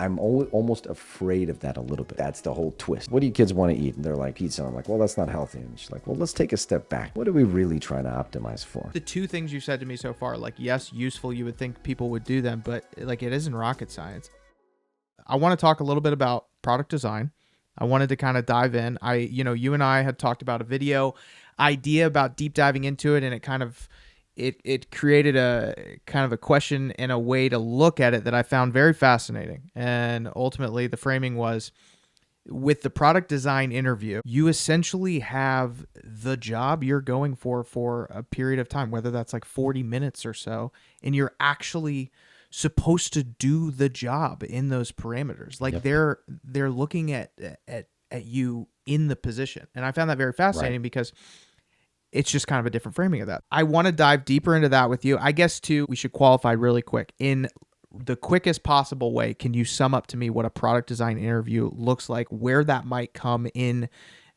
I'm almost afraid of that a little bit. That's the whole twist. What do you kids want to eat? And they're like, pizza. And I'm like, well, that's not healthy. And she's like, well, let's take a step back. What are we really trying to optimize for? The two things you said to me so far, like, yes, useful, you would think people would do them, but like, it isn't rocket science. I want to talk a little bit about product design. I wanted to kind of dive in. You and I had talked about a video idea about deep diving into it, and it kind of it created a kind of a question and a way to look at it that I found very fascinating. And ultimately, the framing was, with the product design interview, you essentially have the job you're going for a period of time, whether that's like 40 minutes or so, and you're actually supposed to do the job in those parameters. Like, they're looking at you in the position. And I found that very fascinating because it's just kind of a different framing of that. I want to dive deeper into that with you. I guess too, we should qualify really quick. In the quickest possible way, can you sum up to me what a product design interview looks like, where that might come in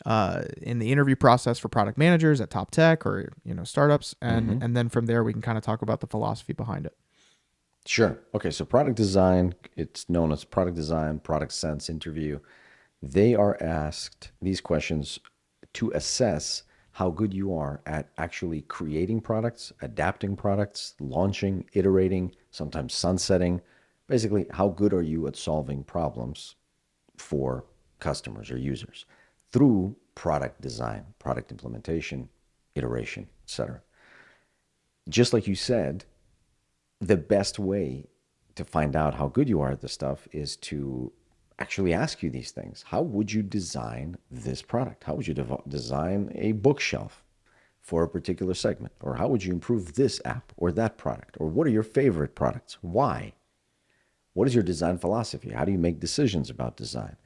the interview process for product managers at top tech or, startups, and then from there we can kind of talk about the philosophy behind it. Sure. Okay, so product design, it's known as product design, product sense interview. They are asked these questions to assess how good you are at actually creating products, adapting products, launching, iterating, sometimes sunsetting. Basically, how good are you at solving problems for customers or users through product design, product implementation, iteration, etc. Just like you said, the best way to find out how good you are at this stuff is to actually ask you these things. How would you design this product? How would you design a bookshelf for a particular segment? Or how would you improve this app or that product? Or what are your favorite products? Why? What is your design philosophy? How do you make decisions about design?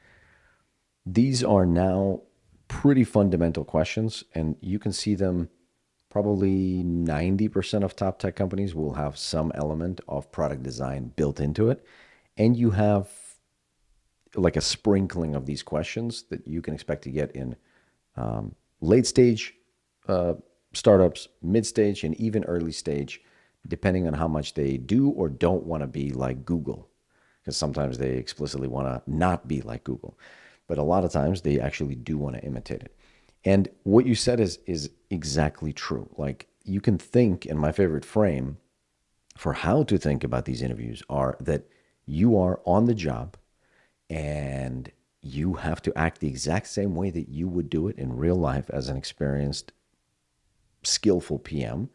These are now pretty fundamental questions, and you can see them. Probably 90% of top tech companies will have some element of product design built into it. And you have like a sprinkling of these questions that you can expect to get in late stage startups, mid stage, and even early stage, depending on how much they do or don't want to be like Google. Because sometimes they explicitly want to not be like Google. But a lot of times they actually do want to imitate it. And what you said is exactly true. Like, you can think, and my favorite frame for how to think about these interviews are that you are on the job and you have to act the exact same way that you would do it in real life as an experienced, skillful PM.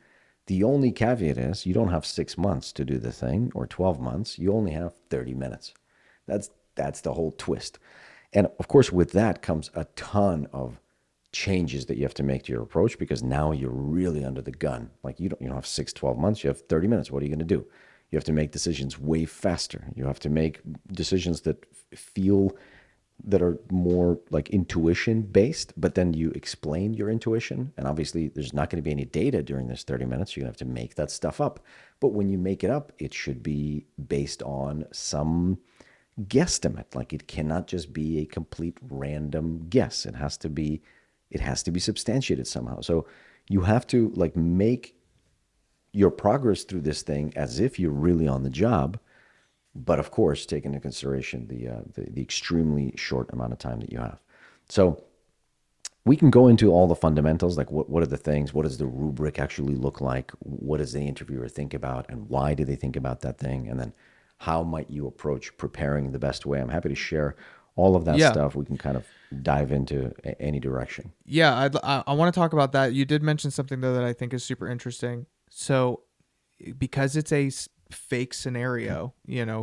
The only caveat is you don't have 6 months to do the thing or 12 months. You only have 30 minutes. That's the whole twist. And of course, with that comes a ton of changes that you have to make to your approach, because now you're really under the gun. Like, you don't have 6, 12 months, you have 30 minutes. What are you going to do? You have to make decisions way faster. You have to make decisions that that are more like intuition based, but then you explain your intuition. And obviously there's not going to be any data during this 30 minutes. You're going to have to make that stuff up. But when you make it up, it should be based on some guesstimate. Like, it cannot just be a complete random guess. It has to be substantiated somehow. So you have to like make your progress through this thing as if you're really on the job, but of course take into consideration the extremely short amount of time that you have. So we can go into all the fundamentals, like what are the things, what does the rubric actually look like, what does the interviewer think about, and why do they think about that thing, and then how might you approach preparing the best way. I'm happy to share all of that stuff. We can kind of dive into any direction. Yeah, I want to talk about that. You did mention something, though, that I think is super interesting. So because it's a fake scenario,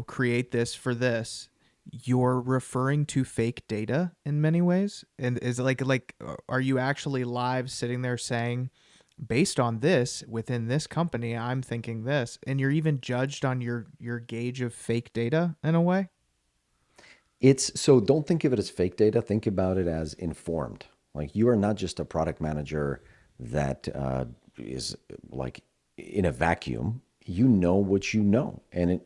create this for this, you're referring to fake data in many ways. And is it like are you actually live sitting there saying, based on this, within this company, I'm thinking this, and you're even judged on your gauge of fake data in a way? So don't think of it as fake data. Think about it as informed. Like, you are not just a product manager that is like in a vacuum. You know what you know. And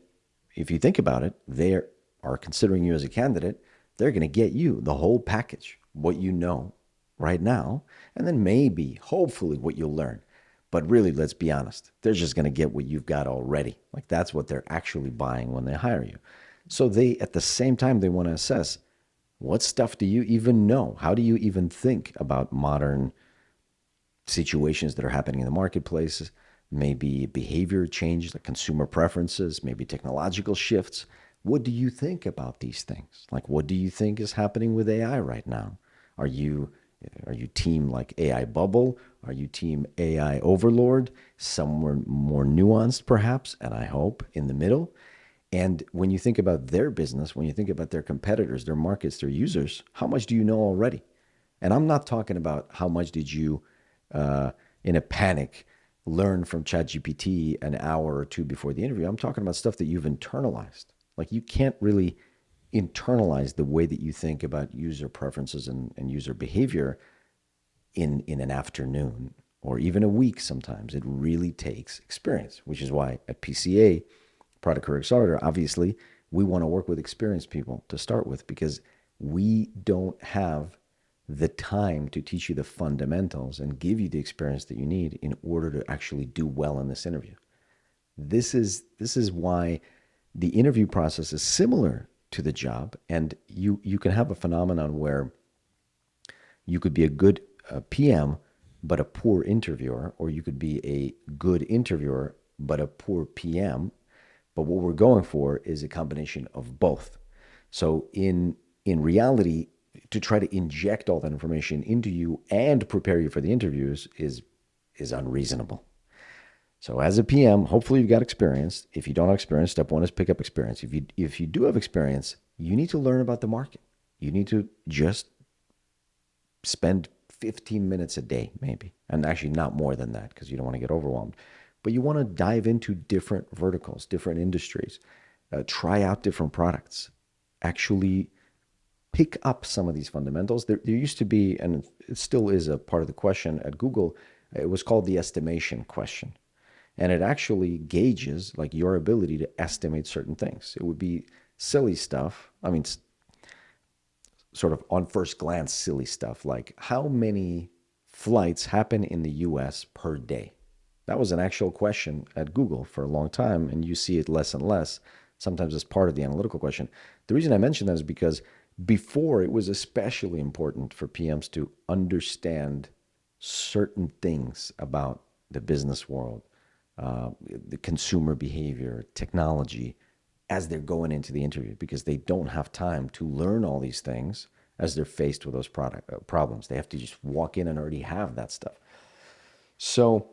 if you think about it, they are considering you as a candidate. They're going to get you the whole package, what you know right now, and then maybe, hopefully, what you'll learn. But really, let's be honest, they're just going to get what you've got already. Like, that's what they're actually buying when they hire you. So they, at the same time, they want to assess what stuff do you even know? How do you even think about modern situations that are happening in the marketplace? Maybe behavior changes, like consumer preferences, maybe technological shifts. What do you think about these things? Like, what do you think is happening with AI right now? Are you are you team like AI bubble? Are you team AI overlord? Somewhere more nuanced, perhaps, and I hope in the middle. And when you think about their business, when you think about their competitors, their markets, their users, how much do you know already? And I'm not talking about how much did you, in a panic, learn from ChatGPT an hour or two before the interview. I'm talking about stuff that you've internalized. Like you can't really internalize the way that you think about user preferences and user behavior in an afternoon or even a week sometimes. It really takes experience, which is why at PCA, Product Career Accelerator, obviously, we want to work with experienced people to start with because we don't have the time to teach you the fundamentals and give you the experience that you need in order to actually do well in this interview. This is why the interview process is similar to the job, and you can have a phenomenon where you could be a good PM but a poor interviewer, or you could be a good interviewer but a poor PM. But what we're going for is a combination of both. So in reality, to try to inject all that information into you and prepare you for the interviews is unreasonable. So as a PM, hopefully you've got experience. If you don't have experience, step one is pick up experience. If you do have experience, you need to learn about the market. You need to just spend 15 minutes a day, maybe, and actually not more than that because you don't want to get overwhelmed. But you want to dive into different verticals, different industries, try out different products, actually pick up some of these fundamentals. There used to be, and it still is a part of the question at Google, it was called the estimation question. And it actually gauges like your ability to estimate certain things. It would be silly stuff. I mean, sort of on first glance, silly stuff like how many flights happen in the US per day? That was an actual question at Google for a long time, and you see it less and less, sometimes as part of the analytical question. The reason I mention that is because before it was especially important for PMs to understand certain things about the business world, the consumer behavior, technology, as they're going into the interview, because they don't have time to learn all these things as they're faced with those problems. They have to just walk in and already have that stuff. So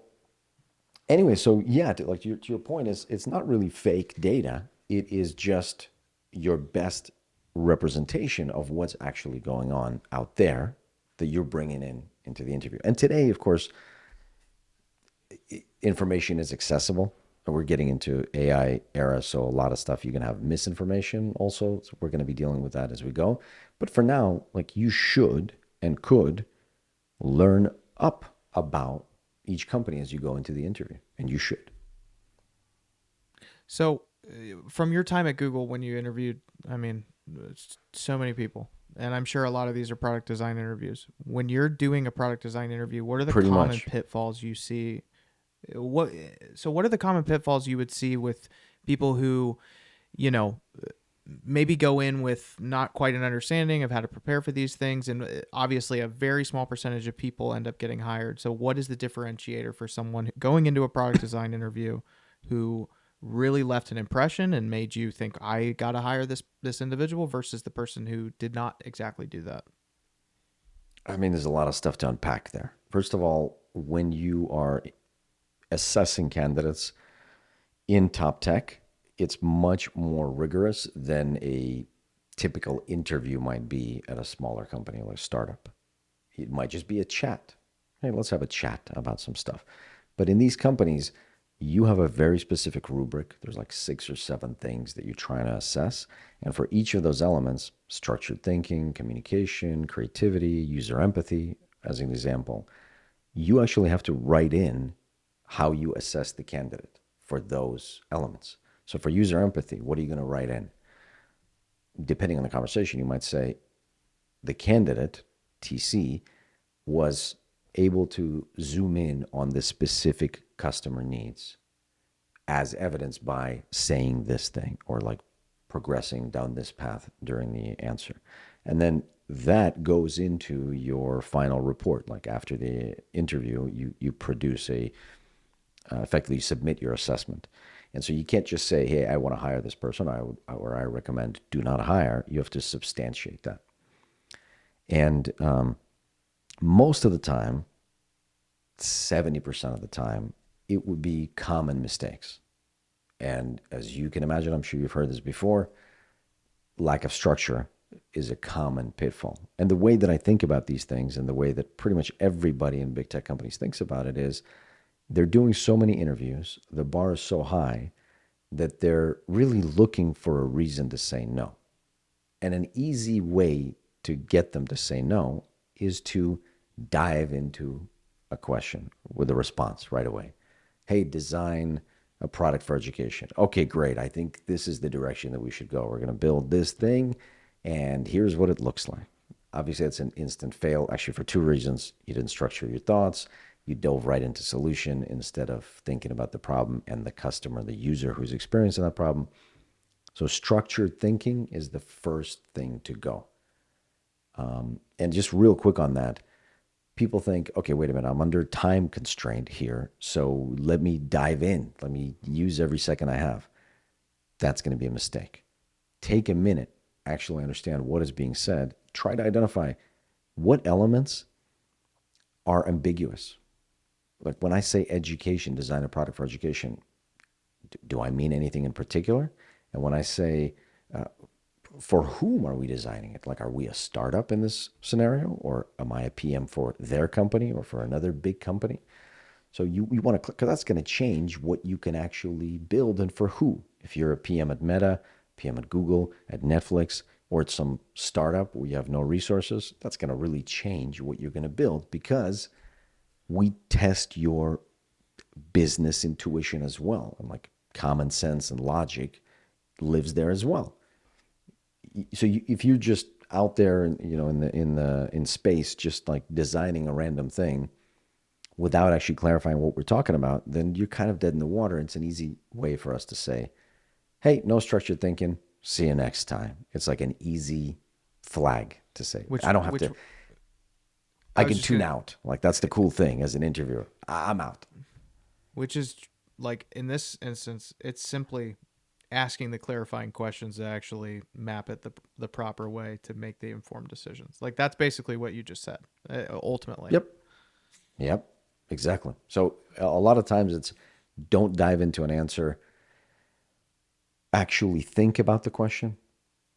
anyway, so yeah, like to your point is it's not really fake data. It is just your best representation of what's actually going on out there that you're bringing in into the interview. And today, of course, information is accessible. We're getting into AI era, so a lot of stuff you can have misinformation also. So we're going to be dealing with that as we go. But for now, like you should and could learn up about each company as you go into the interview, and you should. So, from your time at Google when you interviewed, I mean, so many people, and I'm sure a lot of these are product design interviews. When you're doing a product design interview, what are the Pretty common much. pitfalls you see? What what are the common pitfalls you would see with people who, you know, maybe go in with not quite an understanding of how to prepare for these things, and obviously a very small percentage of people end up getting hired. So what is the differentiator for someone going into a product design interview who really left an impression and made you think I got to hire this individual versus the person who did not exactly do that? I mean, there's a lot of stuff to unpack there. First of all, when you are assessing candidates in top tech, it's much more rigorous than a typical interview might be at a smaller company like a startup. It might just be a chat. Hey, let's have a chat about some stuff. But in these companies, you have a very specific rubric. There's like 6 or 7 things that you're trying to assess. And for each of those elements, structured thinking, communication, creativity, user empathy, as an example, you actually have to write in how you assess the candidate for those elements. So for user empathy, what are you going to write in? Depending on the conversation, you might say the candidate, TC, was able to zoom in on the specific customer needs as evidenced by saying this thing or like progressing down this path during the answer. And then that goes into your final report. Like after the interview, you produce effectively you submit your assessment. And so you can't just say, hey, I want to hire this person, or I recommend do not hire. You have to substantiate that. And most of the time, 70% of the time, it would be common mistakes. And as you can imagine, I'm sure you've heard this before, lack of structure is a common pitfall. And the way that I think about these things, and the way that pretty much everybody in big tech companies thinks about it, is they're doing so many interviews, the bar is so high that they're really looking for a reason to say no. And an easy way to get them to say no is to dive into a question with a response right away. Hey, design a product for education. Okay, great. I think this is the direction that we should go. We're going to build this thing, and here's what it looks like. Obviously, it's an instant fail, actually, for two reasons. You didn't structure your thoughts. You dove right into solution instead of thinking about the problem and the customer, the user who's experiencing that problem. So structured thinking is the first thing to go. And just real quick on that, people think, okay, wait a minute, I'm under time constraint here, so let me dive in. Let me use every second I have. That's going to be a mistake. Take a minute, actually understand what is being said. Try to identify what elements are ambiguous. Like when I say education, design a product for education, do I mean anything in particular? And when I say, for whom are we designing it? Like, are we a startup in this scenario? Or am I a PM for their company or for another big company? So you want to, because that's going to change what you can actually build and for who. If you're a PM at Meta, PM at Google, at Netflix, or it's some startup where you have no resources, that's going to really change what you're going to build, because we test your business intuition as well. And like common sense and logic lives there as well. So if you're just out there, in space, just like designing a random thing without actually clarifying what we're talking about, then you're kind of dead in the water. It's an easy way for us to say, hey, no structured thinking. See you next time. It's like an easy flag to say. I don't have to. I can tune out. Like, that's the cool thing as an interviewer. I'm out. Which is, like, in this instance, it's simply asking the clarifying questions to actually map it the proper way to make the informed decisions. Like, that's basically what you just said, ultimately. Yep, exactly. So a lot of times it's, don't dive into an answer. Actually think about the question,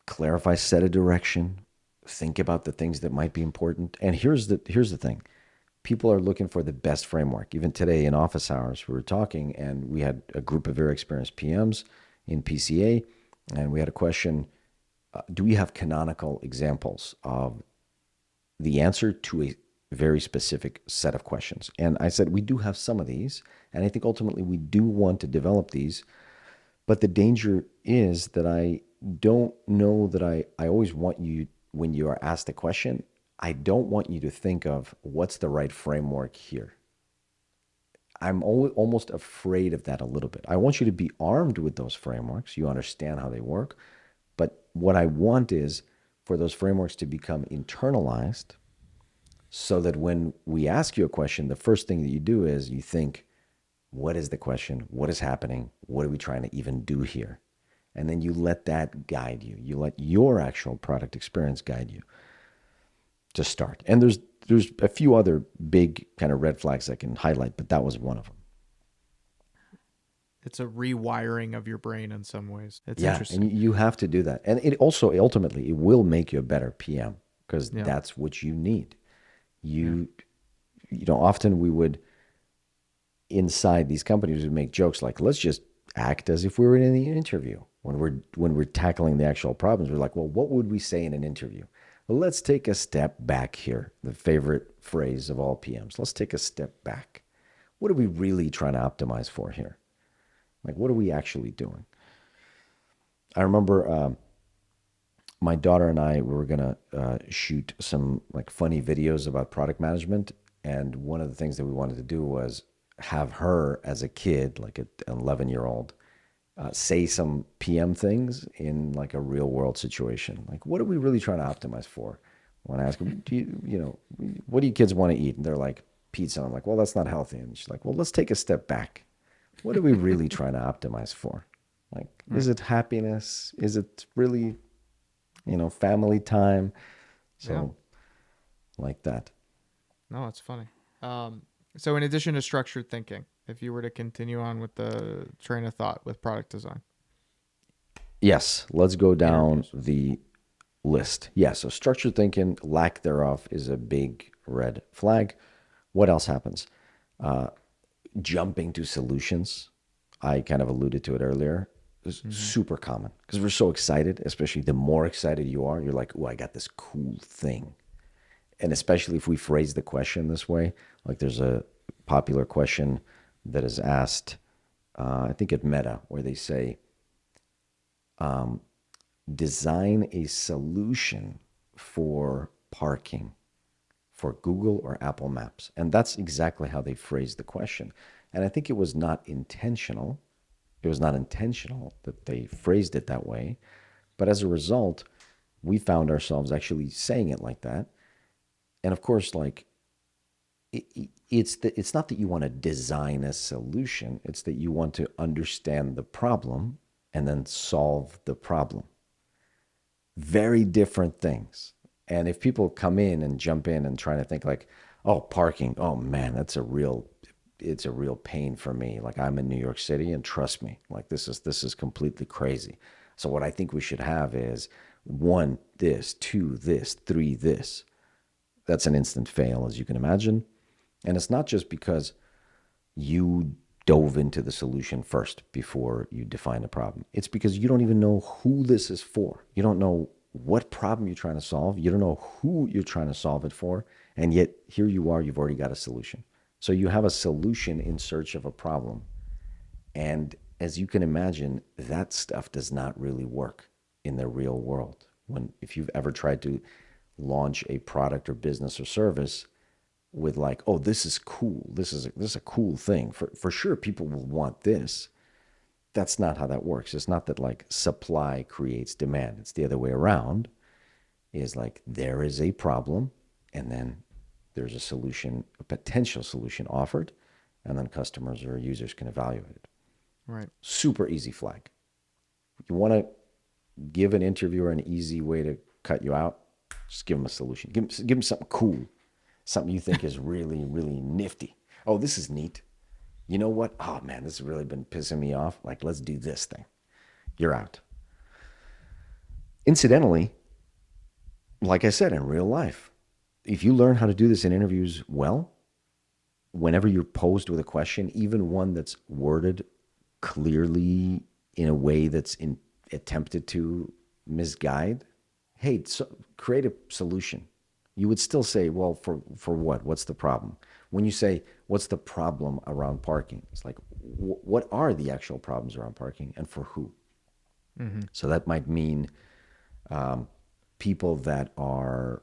clarify, set a direction, think about the things that might be important. And here's the thing. People are looking for the best framework. Even today in office hours, we were talking, and we had a group of very experienced PMs in PCA, and we had a question, do we have canonical examples of the answer to a very specific set of questions? And I said, we do have some of these, and I think ultimately we do want to develop these, but the danger is that I don't know that I always want you, when you are asked a question, I don't want you to think of what's the right framework here. I'm almost afraid of that a little bit. I want you to be armed with those frameworks. You understand how they work. But what I want is for those frameworks to become internalized, so that when we ask you a question, the first thing that you do is you think, what is the question? What is happening? What are we trying to even do here? And then you let that guide you. You let your actual product experience guide you to start. And there's a few other big kind of red flags I can highlight, but that was one of them. It's a rewiring of your brain in some ways. It's yeah, interesting. And you have to do that. And it also, ultimately, it will make you a better PM, because that's what you need. Often we would, inside these companies, would make jokes like, let's just act as if we were in the interview. When we're tackling the actual problems, we're like, well, what would we say in an interview? Well, let's take a step back here. The favorite phrase of all PMs. Let's take a step back. What are we really trying to optimize for here? Like, what are we actually doing? I remember my daughter and I, we were going to shoot some like funny videos about product management. And one of the things that we wanted to do was have her as a kid, like an 11-year-old, say some PM things in like a real world situation. Like, what are we really trying to optimize for? When I ask them, what do you kids want to eat? And they're like, pizza. I'm like, well, that's not healthy. And she's like, well, let's take a step back. What are we really trying to optimize for? Like, is Right. it happiness? Is it really, family time? Yeah. So, like that. No, it's funny. So in addition to structured thinking, if you were to continue on with the train of thought with product design, Yes, let's go down interviews. the list. Yeah, so structured thinking, lack thereof, is a big red flag. What else happens? Jumping to solutions. I kind of alluded to it earlier. Is Mm-hmm. super common because we're so excited, especially the more excited you are, you're like, oh, I got this cool thing. And especially if we phrase the question this way, like there's a popular question that is asked, I think at Meta, where they say, design a solution for parking for Google or Apple Maps. And that's exactly how they phrased the question. And I think it was not intentional. It was not intentional that they phrased it that way. But as a result, we found ourselves actually saying it like that. And of course, like it's not that you want to design a solution, it's that you want to understand the problem and then solve the problem. Very different things. And if people come in and jump in and try to think like, oh, parking, oh man, it's a real pain for me. Like I'm in New York City and trust me, like this is completely crazy. So what I think we should have is one, this, two, this, three, this. That's an instant fail, as you can imagine. And it's not just because you dove into the solution first before you define the problem. It's because you don't even know who this is for. You don't know what problem you're trying to solve. You don't know who you're trying to solve it for. And yet, here you are, you've already got a solution. So you have a solution in search of a problem. And as you can imagine, that stuff does not really work in the real world. If you've ever tried to launch a product or business or service with like, oh, this is cool. This is a cool thing. For sure people will want this. That's not how that works. It's not that like supply creates demand. It's the other way around. Is like there is a problem and then there's a solution, a potential solution offered, and then customers or users can evaluate it. Right. Super easy flag. You want to give an interviewer an easy way to cut you out, just give them a solution. Give them something cool, something you think is really, really nifty. Oh, this is neat. You know what? Oh man, this has really been pissing me off. Like, let's do this thing. You're out. Incidentally, like I said, in real life, if you learn how to do this in interviews well, whenever you're posed with a question, even one that's worded clearly in a way that's attempted to misguide, hey, so create a solution. You would still say, well, for what? What's the problem? When you say, what's the problem around parking? It's like, what are the actual problems around parking and for who? Mm-hmm. So that might mean people that are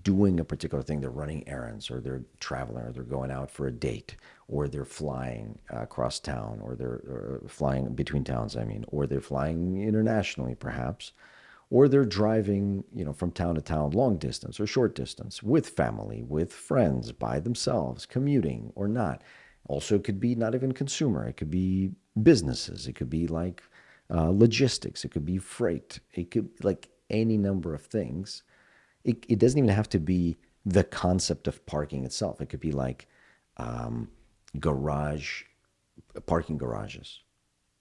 doing a particular thing. They're running errands, or they're traveling, or they're going out for a date, or they're flying across town, or they're flying between towns, I mean, or they're flying internationally perhaps, or they're driving, from town to town, long distance or short distance, with family, with friends, by themselves, commuting or not. Also, it could be not even consumer. It could be businesses. It could be like logistics. It could be freight. It could like any number of things. It doesn't even have to be the concept of parking itself. It could be like garage, parking garages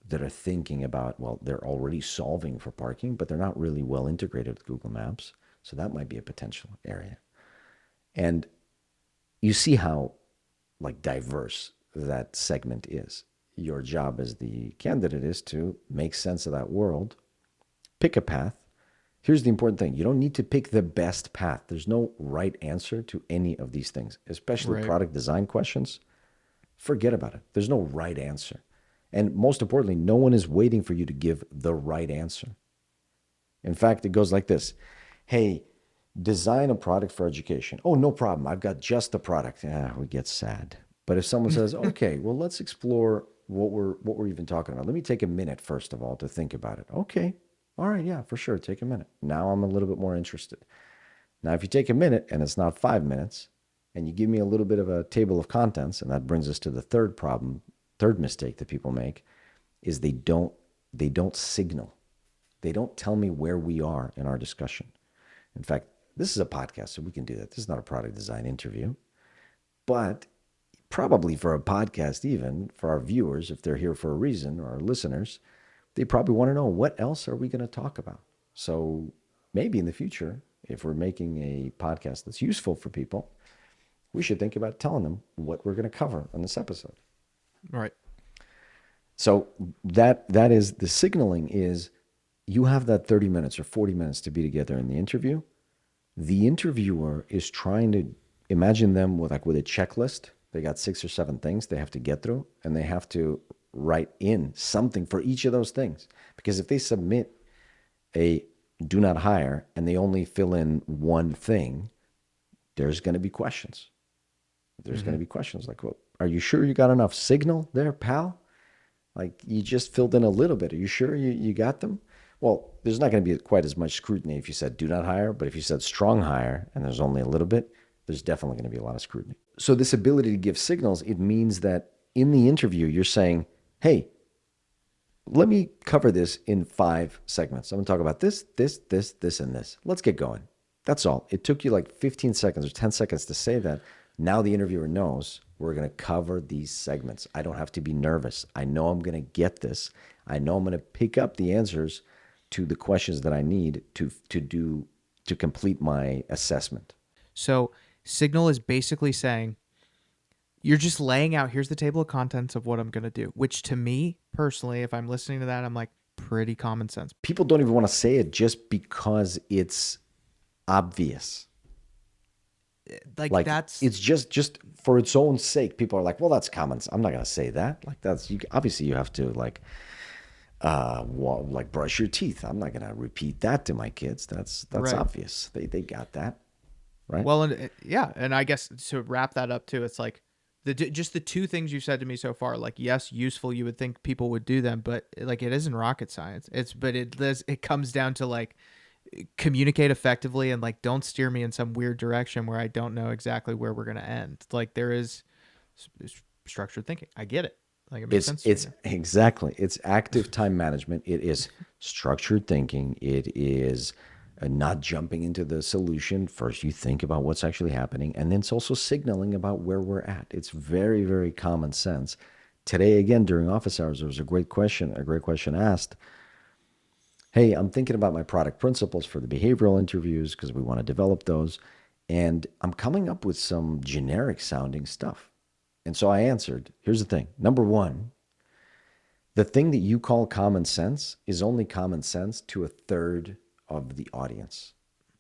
that are thinking about, well, they're already solving for parking, but they're not really well integrated with Google Maps. So that might be a potential area. And you see how like diverse that segment is. Your job as the candidate is to make sense of that world, pick a path. Here's the important thing. You don't need to pick the best path. There's no right answer to any of these things, especially Right. product design questions. Forget about it. There's no right answer. And most importantly, no one is waiting for you to give the right answer. In fact, it goes like this. Hey, design a product for education. Oh, no problem. I've got just the product. We get sad. But if someone says, okay, well, let's explore what we're even talking about. Let me take a minute first of all to think about it. Okay. All right, yeah, for sure. Take a minute. Now I'm a little bit more interested. Now, if you take a minute and it's not 5 minutes, and you give me a little bit of a table of contents, and that brings us to the third problem, third mistake that people make, is they don't signal. They don't tell me where we are in our discussion. In fact, this is a podcast, so we can do that. This is not a product design interview. But probably for a podcast, even for our viewers, if they're here for a reason, or our listeners, they probably want to know, what else are we going to talk about? So maybe in the future, if we're making a podcast that's useful for people, we should think about telling them what we're going to cover on this episode. Right. So that is the signaling is you have that 30 minutes or 40 minutes to be together in the interview. The interviewer is trying to imagine them with a checklist. They got 6 or 7 things they have to get through, and they have to write in something for each of those things. Because if they submit a do not hire and they only fill in one thing, there's going to be questions. There's going to be questions like, well, are you sure you got enough signal there, pal? Like, you just filled in a little bit. Are you sure you got them? Well, there's not going to be quite as much scrutiny if you said do not hire, but if you said strong hire and there's only a little bit, there's definitely going to be a lot of scrutiny. So this ability to give signals, it means that in the interview, you're saying, hey, let me cover this in 5 segments. I'm going to talk about this, and this. Let's get going. That's all. It took you like 15 seconds or 10 seconds to say that. Now the interviewer knows we're going to cover these segments. I don't have to be nervous. I know I'm going to get this. I know I'm going to pick up the answers to the questions that I need to complete my assessment. So signal is basically saying, you're just laying out, here's the table of contents of what I'm going to do, which to me personally, if I'm listening to that, I'm like, pretty common sense. People don't even want to say it just because it's obvious. Like that's, it's just for its own sake. People are like, well, that's common. I'm not going to say that. Like, that's, obviously you have to like brush your teeth. I'm not going to repeat that to my kids. That's right. Obvious. They got that. Right. Well, and yeah. And I guess to wrap that up too, it's like just the 2 things you've said to me so far, like, yes, useful. You would think people would do them, but like, it isn't rocket science. It comes down to like, communicate effectively and like, don't steer me in some weird direction where I don't know exactly where we're going to end. Like, there is structured thinking. I get it. Like, it makes sense. It's exactly. It's active time management. It is structured thinking. It is not jumping into the solution. First, you think about what's actually happening, and then it's also signaling about where we're at. It's very, very common sense. Today, again, during office hours, there was a great question asked. Hey, I'm thinking about my product principles for the behavioral interviews because we want to develop those. And I'm coming up with some generic sounding stuff. And so I answered, here's the thing. Number 1, the thing that you call common sense is only common sense to a third of the audience.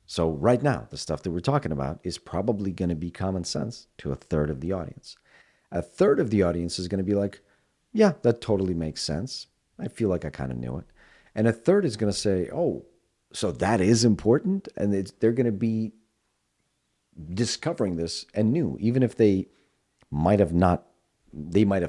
So right now, the stuff that we're talking about is probably going to be common sense to a third of the audience. A third of the audience is going to be like, yeah, that totally makes sense. I feel like I kind of knew it. And a third is going to say, oh, so that is important? And they're going to be discovering this anew. Even if they might have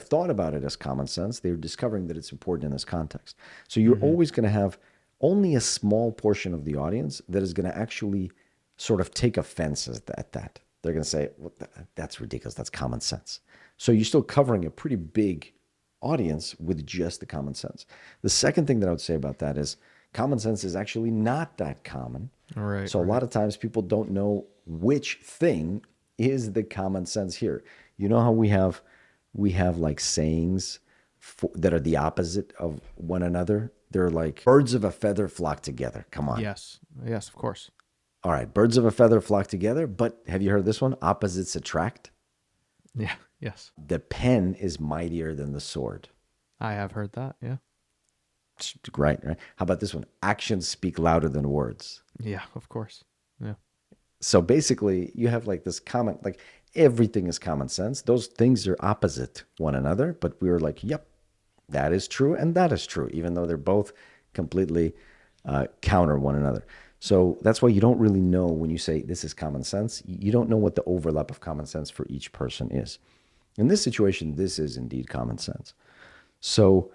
thought about it as common sense, they're discovering that it's important in this context. So you're always going to have only a small portion of the audience that is going to actually sort of take offense at that. They're going to say, well, that's ridiculous. That's common sense. So you're still covering a pretty big audience with just the common sense. The second thing that I would say about that is common sense is actually not that common. Right. So a lot of times people don't know which thing is the common sense here. You know how we have like sayings that are the opposite of one another? They're like birds of a feather flock together. Come on. Yes, of course. All right. Birds of a feather flock together. But have you heard this one? Opposites attract. Yeah. Yes. The pen is mightier than the sword. I have heard that. Yeah. Right. How about this one? Actions speak louder than words. Yeah, of course. Yeah. So basically, you have like this common, like everything is common sense. Those things are opposite one another, but we were like, yep, that is true and that is true, even though they're both completely counter one another. So that's why you don't really know when you say this is common sense. You don't know what the overlap of common sense for each person is. In this situation, this is indeed common sense. So,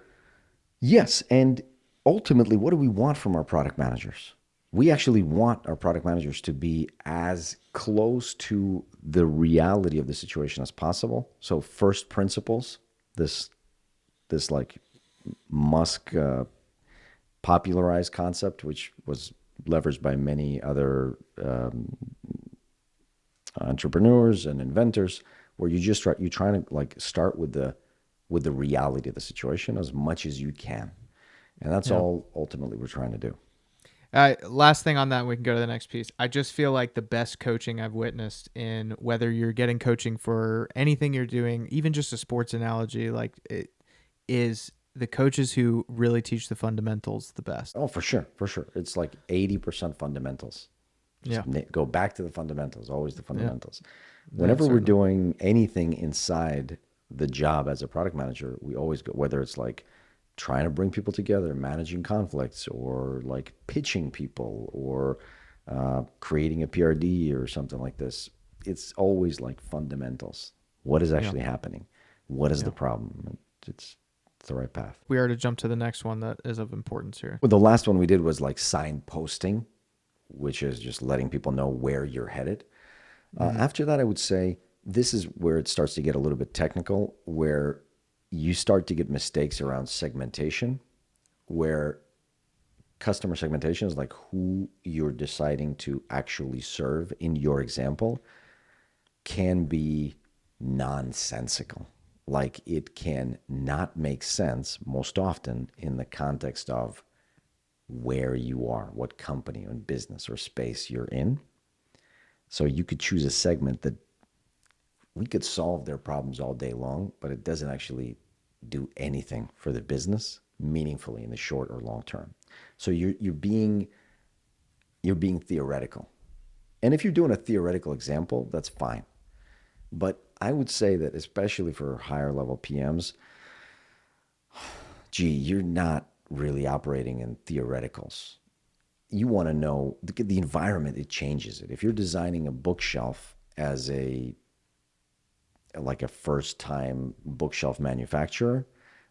yes, and ultimately, what do we want from our product managers? We actually want our product managers to be as close to the reality of the situation as possible. So, first principles, this like Musk popularized concept, which was leveraged by many other entrepreneurs and inventors, where you trying to like start with the reality of the situation as much as you can, and that's Yeah. all ultimately we're trying to do. Last thing on that, we can go to the next piece. I just feel like the best coaching I've witnessed in whether you're getting coaching for anything you're doing, even just a sports analogy, like it is the coaches who really teach the fundamentals the best. Oh, for sure, for sure. It's like 80% fundamentals. Yeah. Just go back to the fundamentals, always the Yeah. fundamentals. Yeah, Whenever we're certainly. doing anything inside the job as a product manager, we always go, whether it's like trying to bring people together, managing conflicts, or like pitching people, or creating a PRD or something like this. It's always like fundamentals. What is Yeah. actually happening? What is the Yeah. problem? It's the right path. We are to jump to the next one that is of importance here. Well, the last one we did was like signposting, which is just letting people know where you're headed. Mm-hmm. After that, I would say this is where it starts to get a little bit technical, where you start to get mistakes around segmentation, where customer segmentation is like who you're deciding to actually serve in your example can be nonsensical. Like it can not make sense most often in the context of where you are, what company and business or space you're in. So you could choose a segment that we could solve their problems all day long, but it doesn't actually do anything for the business meaningfully in the short or long term. So you're being theoretical. And if you're doing a theoretical example, that's fine. But I would say that especially for higher level PMs, gee, you're not really operating in theoreticals. You want to know the environment, it changes it. If you're designing a bookshelf as a like a first time bookshelf manufacturer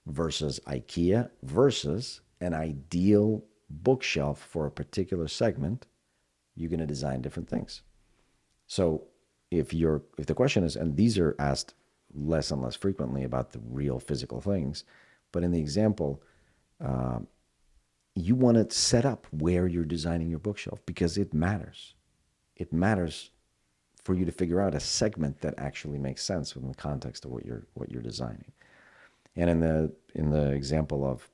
versus IKEA versus an ideal bookshelf for a particular segment, you're going to design different things. So if the question is, and these are asked less and less frequently about the real physical things, but in the example, you want to set up where you're designing your bookshelf because it matters. It matters for you to figure out a segment that actually makes sense within the context of what you're designing. And in the example of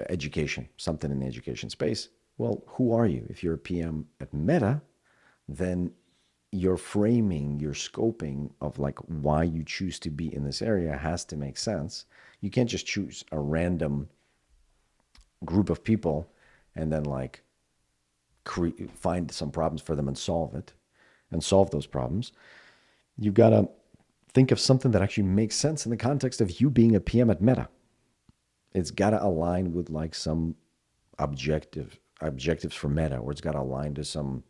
education, something in the education space, well, who are you? If you're a PM at Meta, then your framing, your scoping of like why you choose to be in this area has to make sense. You can't just choose a random group of people and then like find some problems for them and solve those problems. You've got to think of something that actually makes sense in the context of you being a PM at Meta. It's got to align with like some objectives for Meta, or it's got to align to some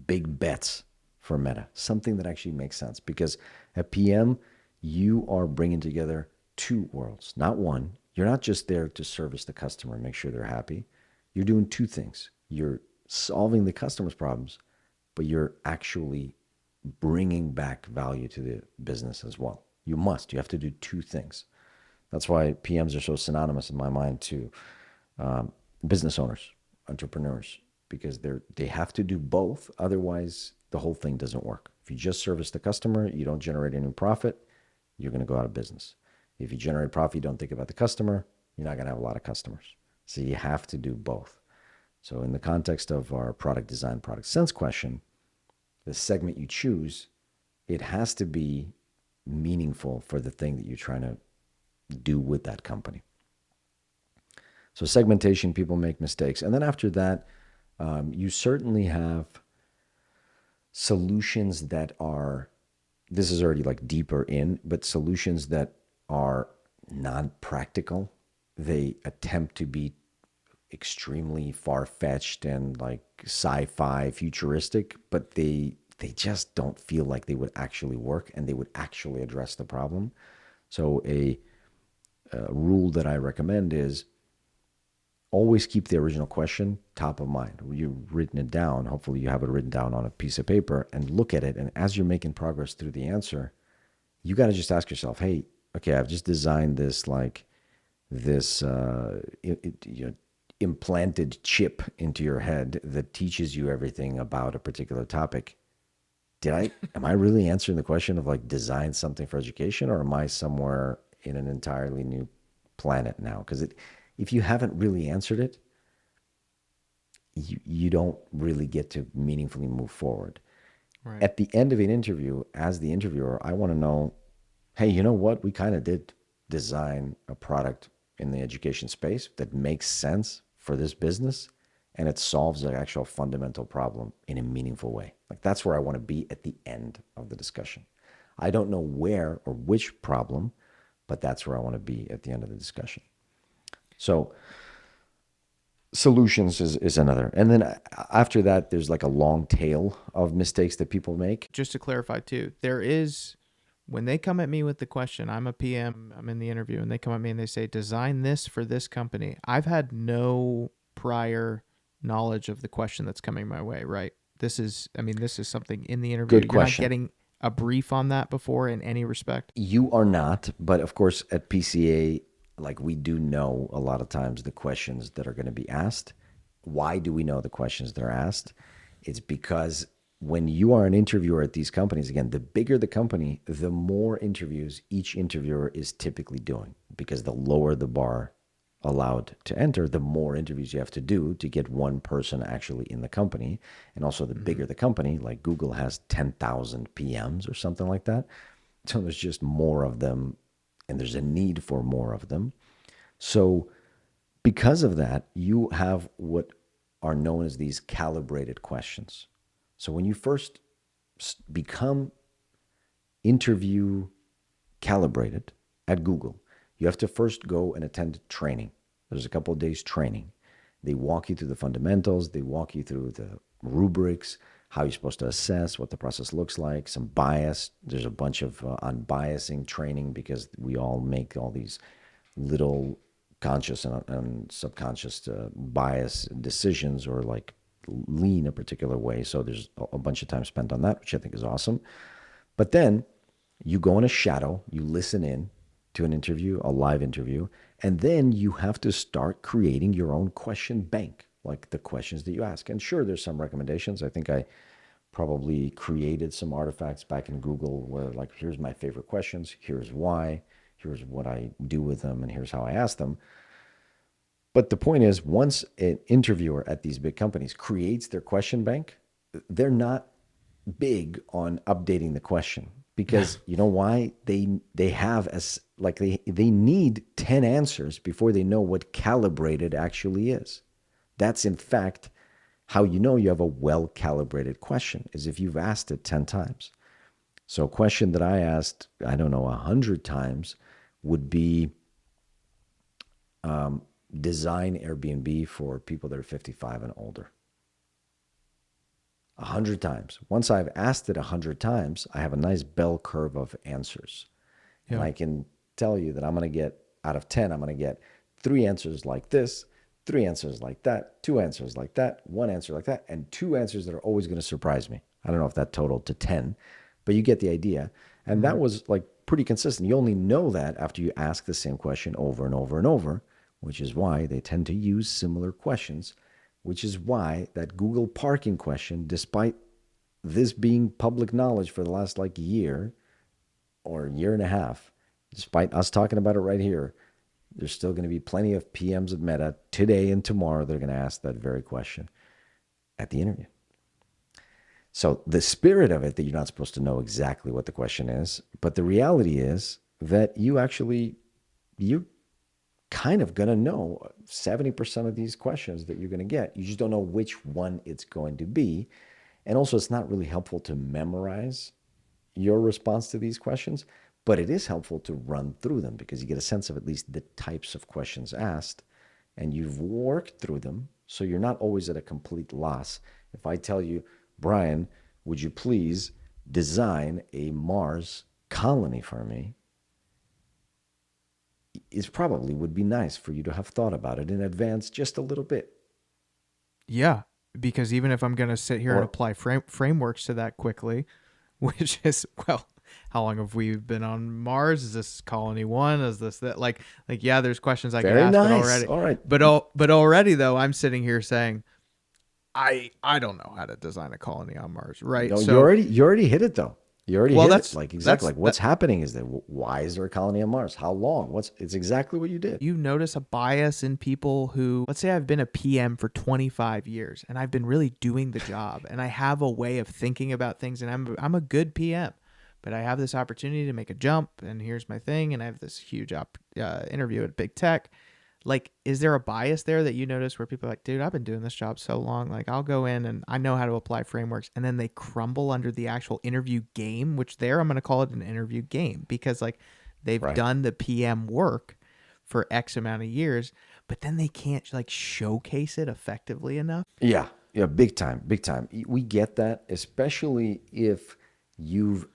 big bets for Meta, something that actually makes sense. Because at PM, you are bringing together two worlds, not one. You're not just there to service the customer and make sure they're happy. You're doing two things. You're solving the customer's problems, but you're actually bringing back value to the business as well. You must. You have to do two things. That's why PMs are so synonymous in my mind to business owners, entrepreneurs, because they have to do both. Otherwise, the whole thing doesn't work. If you just service the customer, you don't generate any profit, you're going to go out of business. If you generate profit, you don't think about the customer, you're not going to have a lot of customers. So you have to do both. So in the context of our product design, product sense question, the segment you choose, it has to be meaningful for the thing that you're trying to do with that company. So segmentation, people make mistakes. And then after that, you certainly have solutions that are, this is already like deeper in, but solutions that are non-practical. They attempt to be extremely far-fetched and like sci-fi futuristic, but they just don't feel like they would actually work and they would actually address the problem. So rule that I recommend is always keep the original question top of mind. You've written it down. Hopefully you have it written down on a piece of paper and look at it. And as you're making progress through the answer, you got to just ask yourself, hey, okay, I've just designed this implanted chip into your head that teaches you everything about a particular topic. Am I really answering the question of like design something for education, or am I somewhere in an entirely new planet now? Because if you haven't really answered it, you don't really get to meaningfully move forward. Right. At the end of an interview, as the interviewer, I want to know, hey, you know what? We kind of did design a product in the education space that makes sense for this business, and it solves the actual fundamental problem in a meaningful way. Like that's where I want to be at the end of the discussion. I don't know where or which problem, but that's where I want to be at the end of the discussion. So solutions is another. And then after that, there's like a long tail of mistakes that people make. Just to clarify too, when they come at me with the question, I'm a PM, I'm in the interview, and they come at me and they say, design this for this company. I've had no prior knowledge of the question that's coming my way, right? This is something in the interview. Good question. You're not getting a brief on that before in any respect? You are not, but of course at PCA, like we do know a lot of times the questions that are going to be asked. Why do we know the questions that are asked? It's because when you are an interviewer at these companies, again, the bigger the company, the more interviews each interviewer is typically doing, because the lower the bar allowed to enter, the more interviews you have to do to get one person actually in the company. And also the bigger the company, like Google has 10,000 PMs or something like that. So there's just more of them, and there's a need for more of them. So because of that, you have what are known as these calibrated questions. So when you first become interview calibrated at Google, you have to first go and attend training. There's a couple of days training. They walk you through the fundamentals. They walk you through the rubrics, how you're supposed to assess, what the process looks like, some bias. There's a bunch of unbiasing training, because we all make all these little conscious and subconscious bias decisions, or like lean a particular way. So there's a bunch of time spent on that, which I think is awesome. But then you go in a shadow, you listen in to an interview, a live interview, and then you have to start creating your own question bank, like the questions that you ask. And sure, there's some recommendations. I think I probably created some artifacts back in Google where, like, here's my favorite questions, here's why, here's what I do with them, and here's how I ask them. But the point is, once an interviewer at these big companies creates their question bank, they're not big on updating the question, because you know why? They have they need 10 answers before they know what calibrated actually is. That's in fact how you know you have a well-calibrated question, is if you've asked it 10 times. So a question that I asked, I don't know, 100 times would be design Airbnb for people that are 55 and older. 100 times. Once I've asked it 100 times, I have a nice bell curve of answers. Yeah. And I can tell you that I'm going to get, out of 10, I'm going to get 3 answers like this, 3 answers like that, 2 answers like that, 1 answer like that, and 2 answers that are always going to surprise me. I don't know if that totaled to 10, but you get the idea. And that was like pretty consistent. You only know that after you ask the same question over and over and over, which is why they tend to use similar questions, which is why that Google parking question, despite this being public knowledge for the last like year or year and a half, despite us talking about it right here, there's still going to be plenty of PMs at Meta today and tomorrow that are going to ask that very question at the interview. So the spirit of it, that you're not supposed to know exactly what the question is, but the reality is that you're kind of going to know 70% of these questions that you're going to get. You just don't know which one it's going to be. And also, it's not really helpful to memorize your response to these questions, but it is helpful to run through them, because you get a sense of at least the types of questions asked, and you've worked through them, so you're not always at a complete loss. If I tell you, Brian, would you please design a Mars colony for me? it probably would be nice for you to have thought about it in advance just a little bit. Yeah, because even if I'm going to sit here and Or apply frameworks to that quickly, which is, well, how long have we been on Mars? Is this colony one? Is this that? Yeah, there's questions I could very ask, but nice. already, All right. but already though, I'm sitting here saying I don't know how to design a colony on Mars, right? No, So, you already hit it though. You already well, hit it. Like exactly that's like that. what's happening is that why is there a colony on Mars? How long? It's exactly what you did. You notice a bias in people who, let's say I've been a PM for 25 years and I've been really doing the job and I have a way of thinking about things and I'm a good PM, but I have this opportunity to make a jump and here's my thing and I have this huge interview at big tech. Like, is there a bias there that you notice where people are like, dude, I've been doing this job so long. Like, I'll go in and I know how to apply frameworks. And then they crumble under the actual interview game, which there I'm going to call it an interview game because, like, they've Right. done the PM work for X amount of years, but then they can't, like, showcase it effectively enough. Yeah. Yeah. Big time. Big time. We get that, especially if you've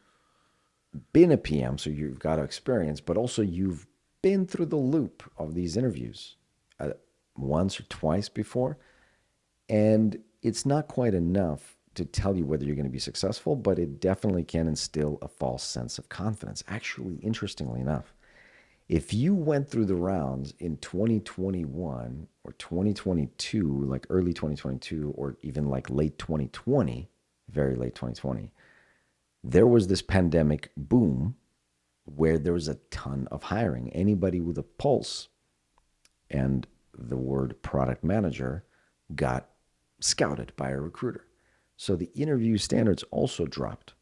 been a PM, so you've got experience, but also you've been through the loop of these interviews uh, once or twice before. And it's not quite enough to tell you whether you're going to be successful, but it definitely can instill a false sense of confidence. Actually, interestingly enough, if you went through the rounds in 2021 or 2022, like early 2022, or even like late 2020, very late 2020, there was this pandemic boom where there was a ton of hiring. Anybody with a pulse and the word product manager got scouted by a recruiter. So the interview standards also dropped.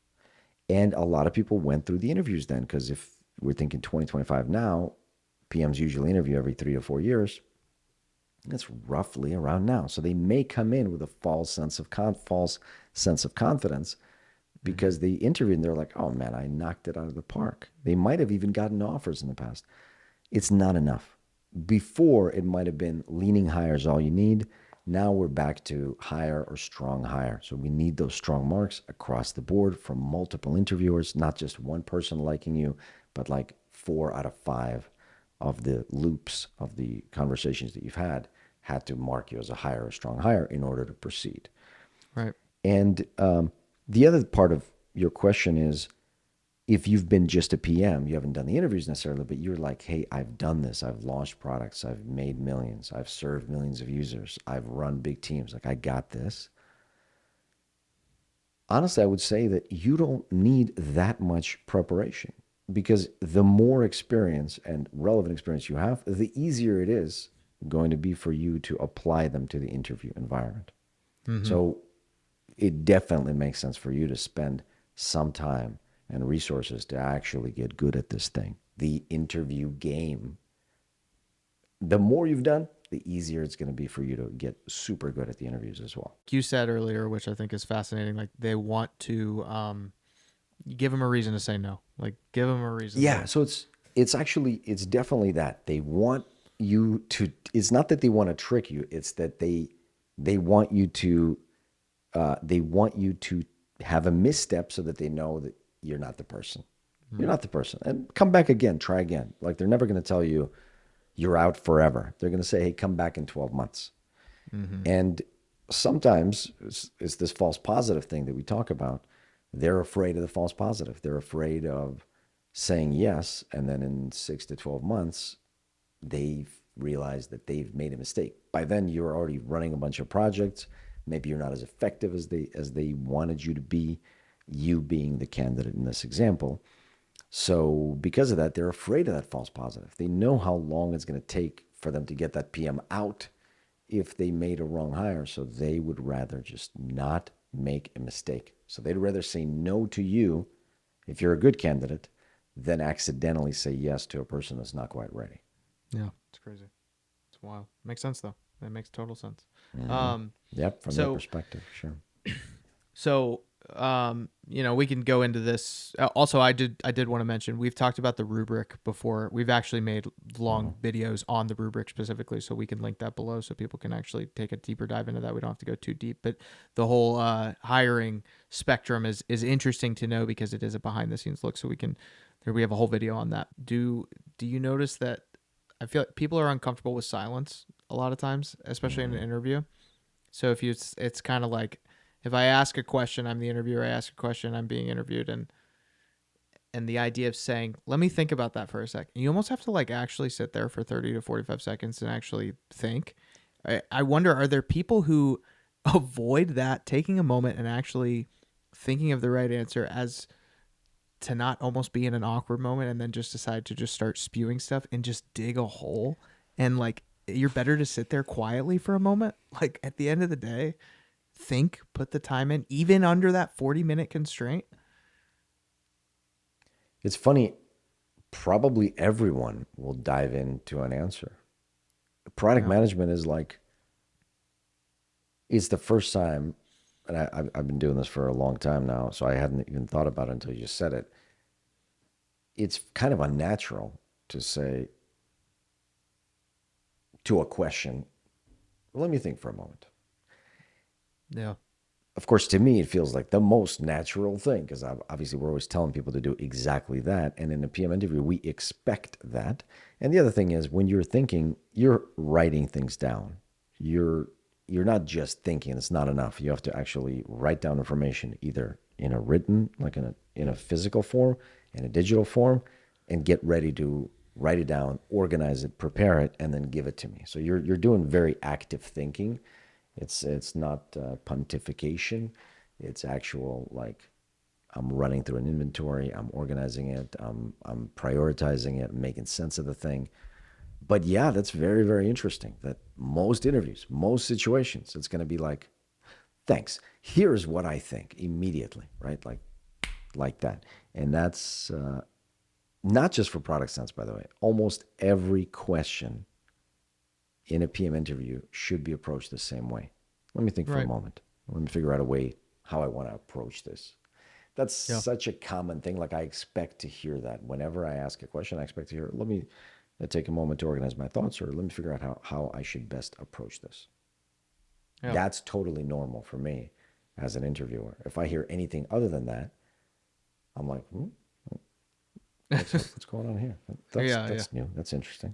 And a lot of people went through the interviews then, because if we're thinking 2025 now, PMs usually interview every 3 to 4 years. That's roughly around now. So they may come in with a false sense of confidence because they interviewed and they're like, oh man, I knocked it out of the park. They might have even gotten offers in the past. It's not enough. Before, it might have been leaning higher is all you need. Now we're back to higher or strong higher. So we need those strong marks across the board from multiple interviewers, not just one person liking you, but like 4 out of 5 of the loops of the conversations that you've had to mark you as a higher or strong hire in order to proceed. Right. And the other part of your question is, if you've been just a PM, you haven't done the interviews necessarily, but you're like, hey, I've done this. I've launched products. I've made millions. I've served millions of users. I've run big teams. Like, I got this. Honestly, I would say that you don't need that much preparation because the more experience and relevant experience you have, the easier it is going to be for you to apply them to the interview environment. Mm-hmm. So it definitely makes sense for you to spend some time and resources to actually get good at this thing. The interview game, the more you've done, the easier it's going to be for you to get super good at the interviews as well. You said earlier, which I think is fascinating, like they want to give them a reason to say no. Like give them a reason. Yeah, so it's definitely that. They want you to, it's not that they want to trick you, it's that they want you to have a misstep so that they know that you're not the person. You're not the person. And come back again, try again. Like they're never going to tell you you're out forever. They're going to say, hey, come back in 12 months. Mm-hmm. And sometimes it's this false positive thing that we talk about. They're afraid of the false positive. They're afraid of saying yes. And then in 6 to 12 months, they've realized that they've made a mistake. By then, you're already running a bunch of projects. Maybe you're not as effective as they wanted you to be, you being the candidate in this example. So because of that, they're afraid of that false positive. They know how long it's going to take for them to get that PM out if they made a wrong hire. So they would rather just not make a mistake. So they'd rather say no to you if you're a good candidate than accidentally say yes to a person that's not quite ready. Yeah, it's crazy. It's wild. Makes sense though. That makes total sense. Mm-hmm. Yep, from their perspective, sure. So, we can go into this. Also, I did want to mention we've talked about the rubric before. We've actually made long videos on the rubric specifically, so we can link that below so people can actually take a deeper dive into that. We don't have to go too deep, but the whole hiring spectrum is interesting to know because it is a behind the scenes look. So we have a whole video on that. Do you notice that I feel like people are uncomfortable with silence a lot of times, especially in an Mhm. interview. So if you, it's kind of like if I ask a question, I'm the interviewer. I ask a question, I'm being interviewed, and the idea of saying, "Let me think about that for a second." You almost have to like actually sit there for 30 to 45 seconds and actually think. I wonder, are there people who avoid that, taking a moment and actually thinking of the right answer as to not almost be in an awkward moment and then just decide to just start spewing stuff and just dig a hole, and like you're better to sit there quietly for a moment. Like at the end of the day, think, put the time in, even under that 40-minute constraint. It's funny, probably everyone will dive into an answer. Product Yeah. management is like, it's the first time, and I've been doing this for a long time now, so I hadn't even thought about it until you just said it. It's kind of unnatural to say to a question, let me think for a moment. Yeah. Of course, to me, it feels like the most natural thing because obviously we're always telling people to do exactly that. And in a PM interview, we expect that. And the other thing is when you're thinking, you're writing things down. You're you're not just thinking. It's not enough. You have to actually write down information either in a written, like in a physical form, in a digital form, and get ready to write it down, organize it, prepare it, and then give it to me. So you're doing very active thinking. It's not pontification. It's actual like I'm running through an inventory. I'm organizing it. I'm prioritizing it, making sense of the thing. But yeah, that's very very interesting. That most interviews, most situations, it's going to be like, thanks. Here's what I think immediately, right? Like that, and that's not just for product sense, by the way. Almost every question in a PM interview should be approached the same way. Let me think for a Right. moment. Let me figure out a way how I want to approach this. That's Yeah. such a common thing. Like I expect to hear that whenever I ask a question. I expect to hear, let me take a moment to organize my thoughts, or let me figure out how I should best approach this. Yeah. That's totally normal for me as an interviewer. If I hear anything other than that, I'm like, what's going on here? Yeah. Yeah. That's new. That's interesting.